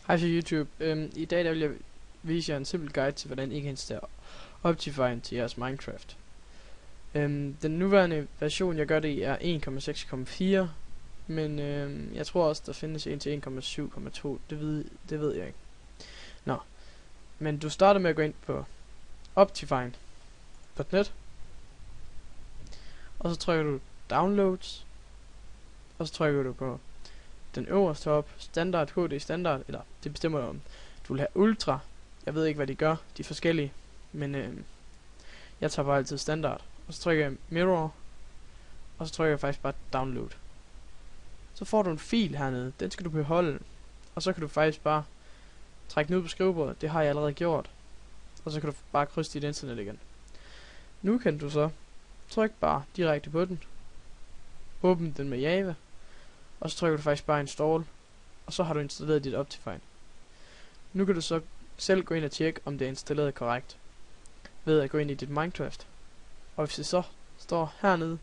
Hej til YouTube. I dag der vil jeg vise jer en simpel guide til, hvordan I kan installere Optifine til jeres Minecraft. Den nuværende version, jeg gør det i, er 1.6.4, men jeg tror også, der findes en til 1.7.2. Det ved jeg ikke. Nå, men du starter med at gå ind på Optifine.net, og så trykker du Downloads, og så trykker du på den øverste op, standard, HD standard, eller det bestemmer om du vil have ultra. Jeg ved ikke hvad de gør, de er forskellige, men jeg tager bare altid standard, og så trykker jeg mirror, og så trykker jeg faktisk bare download. Så får du en fil hernede, den skal du beholde, og så kan du faktisk bare trække den ud på skrivebordet, det har jeg allerede gjort, og så kan du bare krydse dit internet igen. Nu kan du så trykke bare direkte på den, åbne den med Java, og så trykker du faktisk bare install, og så har du installeret dit Optifine. Nu kan du så selv gå ind og tjekke, om det er installeret korrekt, ved at gå ind i dit Minecraft. Og hvis det så står hernede,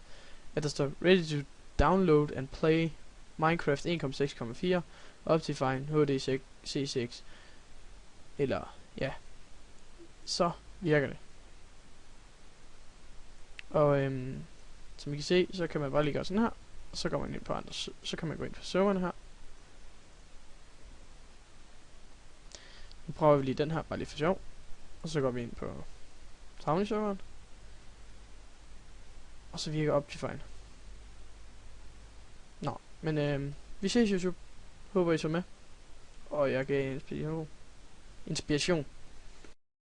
at der står ready to download and play Minecraft 1.6.4 Optifine HD C6, eller ja, så virker det. Og som I kan se, så kan man bare lige gøre sådan her, og så går man ind på andre, så kan man gå ind på serverne her. Nu prøver vi lige den her, bare lige for sjov. Og så går vi ind på Tavle-serveren. Og så virker Optifine. Nå, men vi ses YouTube. Håber I så med. Og jeg gav inspiration.